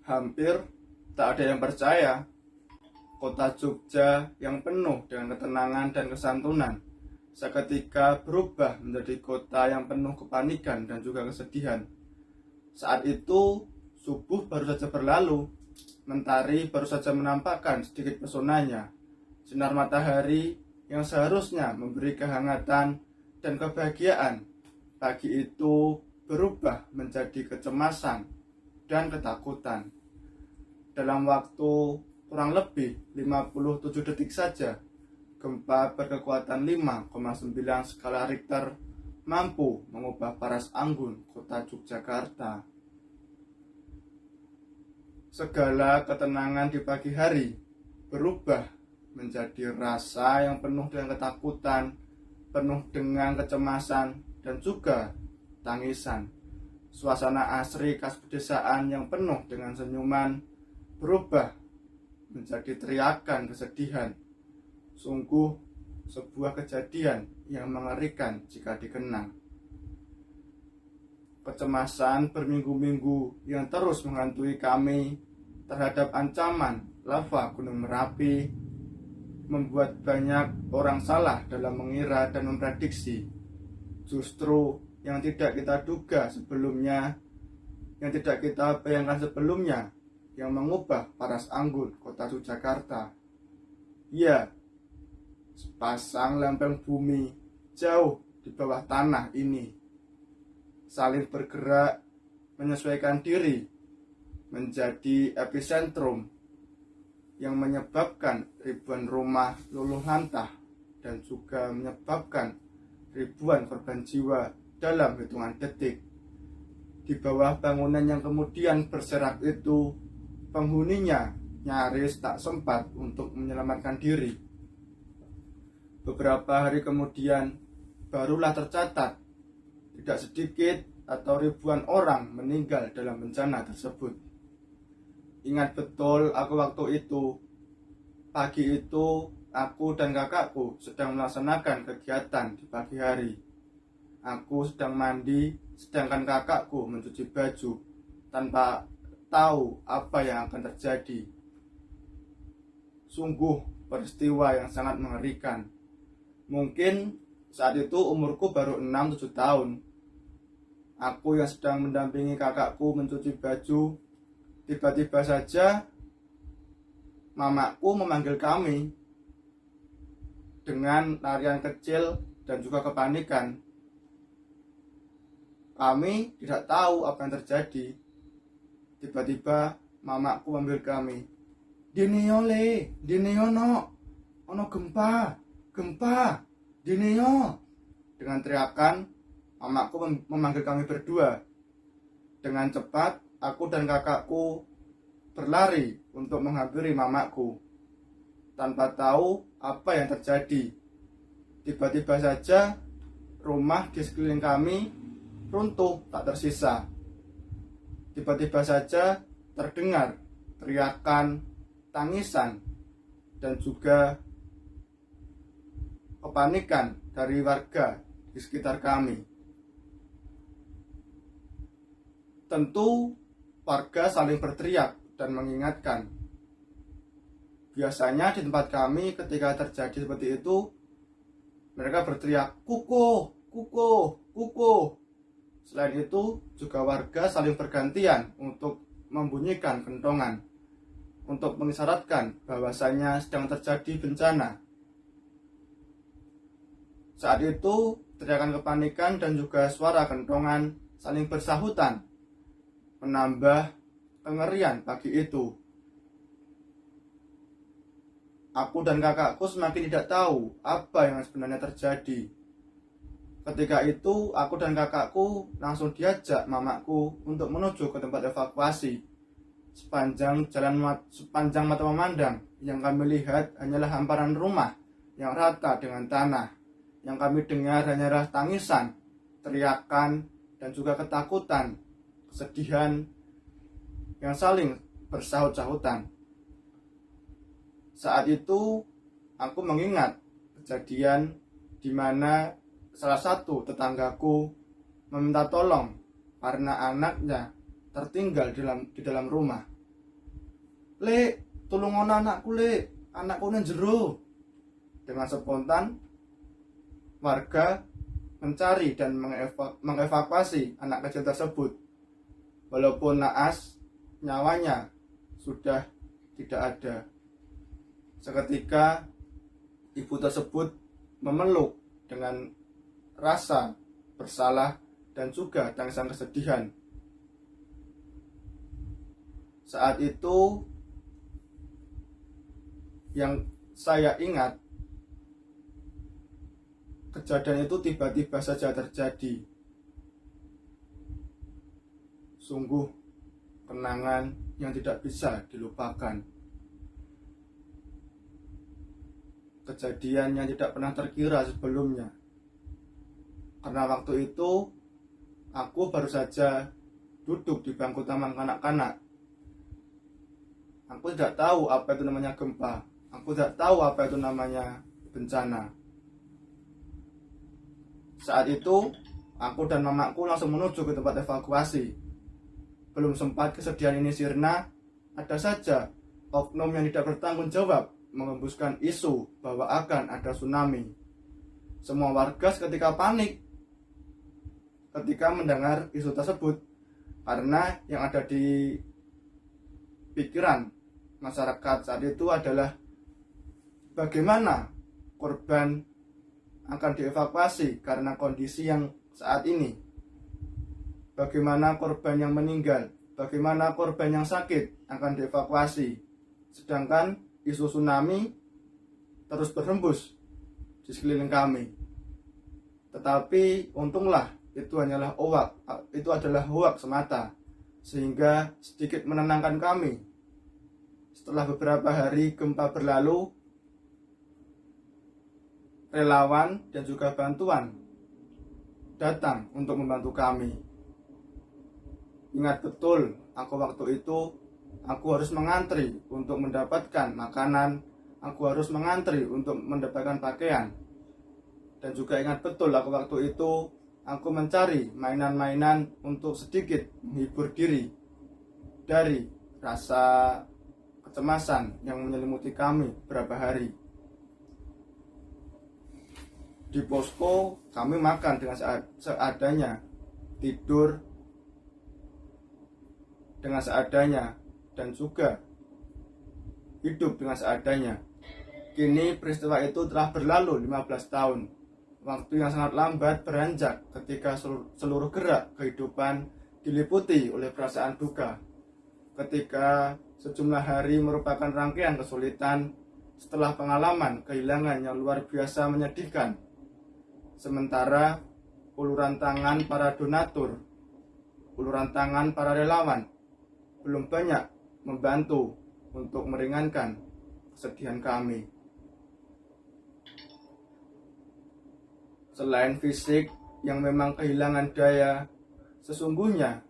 Hampir tak ada yang percaya kota Jogja yang penuh dengan ketenangan dan kesantunan seketika berubah menjadi kota yang penuh kepanikan dan juga kesedihan. Saat itu subuh baru saja berlalu, mentari baru saja menampakkan sedikit pesonanya. Sinar matahari yang seharusnya memberi kehangatan dan kebahagiaan pagi itu berubah menjadi kecemasan dan ketakutan. Dalam waktu kurang lebih 57 detik saja, gempa berkekuatan 5,9 skala Richter mampu mengubah paras anggun kota Yogyakarta. Segala ketenangan di pagi hari berubah menjadi rasa yang penuh dengan ketakutan, penuh dengan kecemasan, dan juga tangisan. Suasana asri khas pedesaan yang penuh dengan senyuman berubah menjadi teriakan kesedihan. Sungguh sebuah kejadian yang mengerikan jika dikenang. Kecemasan berminggu-minggu yang terus menghantui kami terhadap ancaman lava Gunung Merapi membuat banyak orang salah dalam mengira dan memprediksi. Justru yang tidak kita duga sebelumnya, yang tidak kita bayangkan sebelumnya, yang mengubah paras anggun kota Yogyakarta. Ya, sepasang lempeng bumi jauh di bawah tanah ini saling bergerak menyesuaikan diri menjadi epicentrum yang menyebabkan ribuan rumah luluh lantah dan juga menyebabkan ribuan korban jiwa dalam hitungan detik. Di bawah bangunan yang kemudian berserak itu, penghuninya nyaris tak sempat untuk menyelamatkan diri. Beberapa hari kemudian, barulah tercatat tidak sedikit atau ribuan orang meninggal dalam bencana tersebut. Ingat betul aku waktu itu. Pagi itu, aku dan kakakku sedang melaksanakan kegiatan di pagi hari. Aku sedang mandi, sedangkan kakakku mencuci baju tanpa tahu apa yang akan terjadi. Sungguh peristiwa yang sangat mengerikan. Mungkin saat itu umurku baru 6-7 tahun. Aku yang sedang mendampingi kakakku mencuci baju, tiba-tiba saja mamaku memanggil kami dengan larian kecil dan juga kepanikan. Kami tidak tahu apa yang terjadi. Tiba-tiba mamaku memanggil kami. Dineo le, Dineo no, ono gempa, Dineo. Dengan teriakan, mamaku memanggil kami berdua. Dengan cepat, aku dan kakakku berlari untuk menghampiri mamaku. Tanpa tahu apa yang terjadi. Tiba-tiba saja, rumah di sekeliling kami runtuh tak tersisa. Tiba-tiba saja terdengar teriakan, tangisan, dan juga kepanikan dari warga di sekitar kami. Tentu warga saling berteriak dan mengingatkan. Biasanya di tempat kami ketika terjadi seperti itu, mereka berteriak, kukuh, kukuh, kukuh. Selain itu, juga warga saling bergantian untuk membunyikan kentongan untuk mengisyaratkan bahwasanya sedang terjadi bencana. Saat itu, teriakan kepanikan dan juga suara kentongan saling bersahutan, menambah kengerian pagi itu. Aku dan kakakku semakin tidak tahu apa yang sebenarnya terjadi. Ketika itu, aku dan kakakku langsung diajak mamaku untuk menuju ke tempat evakuasi. Sepanjang mata memandang, yang kami lihat hanyalah hamparan rumah yang rata dengan tanah. Yang kami dengar hanyalah tangisan, teriakan, dan juga ketakutan, kesedihan yang saling bersahut-sahutan. Saat itu, aku mengingat kejadian di mana salah satu tetanggaku meminta tolong karena anaknya tertinggal di dalam rumah. "Lek, tulungono anakku, Lek. Anakku nang jero." Dengan spontan warga mencari dan mengevakuasi anak kecil tersebut. Walaupun naas, nyawanya sudah tidak ada. Seketika ibu tersebut memeluk dengan rasa bersalah dan juga tangisan kesedihan. Saat itu yang saya ingat, kejadian itu tiba-tiba saja terjadi. Sungguh kenangan yang tidak bisa dilupakan. Kejadian yang tidak pernah terkira sebelumnya. Karena waktu itu aku baru saja duduk di bangku taman kanak-kanak. Aku tidak tahu apa itu namanya gempa. Aku tidak tahu apa itu namanya bencana. Saat itu aku dan mamaku langsung menuju ke tempat evakuasi. Belum sempat kesedihan ini sirna, ada saja oknum yang tidak bertanggung jawab mengembuskan isu bahwa akan ada tsunami. Semua warga seketika panik ketika mendengar isu tersebut, karena yang ada di pikiran masyarakat saat itu adalah bagaimana korban akan dievakuasi karena kondisi yang saat ini. Bagaimana korban yang meninggal, bagaimana korban yang sakit akan dievakuasi. Sedangkan isu tsunami terus berhembus di sekeliling kami. Tetapi untunglah itu adalah hoak semata, sehingga sedikit menenangkan kami. Setelah beberapa hari gempa berlalu, relawan dan juga bantuan datang untuk membantu kami. Ingat betul, waktu itu aku harus mengantri untuk mendapatkan makanan, aku harus mengantri untuk mendapatkan pakaian. Dan juga ingat betul waktu itu aku mencari mainan-mainan untuk sedikit menghibur diri dari rasa kecemasan yang menyelimuti kami beberapa hari. Di posko kami makan dengan seadanya, tidur dengan seadanya, dan juga hidup dengan seadanya. Kini peristiwa itu telah berlalu 15 tahun. Waktu yang sangat lambat beranjak ketika seluruh gerak kehidupan diliputi oleh perasaan duka. Ketika sejumlah hari merupakan rangkaian kesulitan setelah pengalaman kehilangan yang luar biasa menyedihkan. Sementara uluran tangan para donatur, uluran tangan para relawan belum banyak membantu untuk meringankan kesedihan kami. Selain fisik yang memang kehilangan daya, sesungguhnya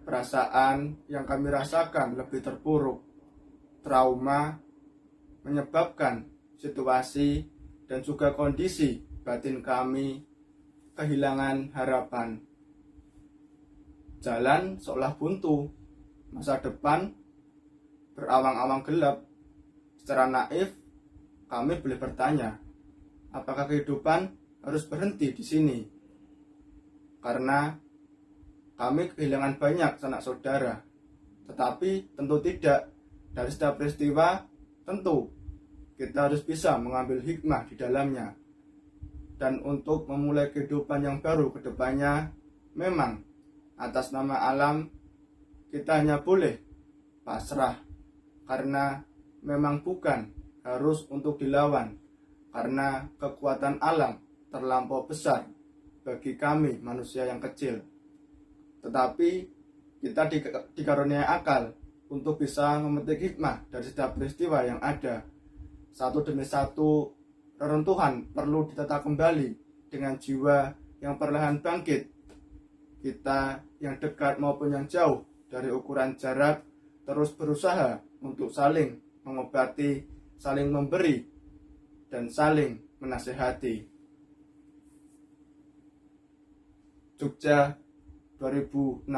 perasaan yang kami rasakan lebih terpuruk. Trauma menyebabkan situasi dan juga kondisi batin kami kehilangan harapan. Jalan seolah buntu, masa depan berawang-awang gelap. Secara naif, kami boleh bertanya, apakah kehidupan harus berhenti di sini? Karena kami kehilangan banyak sanak saudara. Tetapi tentu tidak. Dari setiap peristiwa, tentu kita harus bisa mengambil hikmah di dalamnya. Dan untuk memulai kehidupan yang baru ke depannya, memang atas nama alam kita hanya boleh pasrah, karena memang bukan harus untuk dilawan, karena kekuatan alam terlampau besar bagi kami manusia yang kecil. Tetapi kita dikaruniai akal untuk bisa memetik hikmah dari setiap peristiwa yang ada. Satu demi satu reruntuhan perlu ditata kembali dengan jiwa yang perlahan bangkit. Kita yang dekat maupun yang jauh dari ukuran jarak terus berusaha untuk saling mengobati, saling memberi, dan saling menasehati. Jogja 2006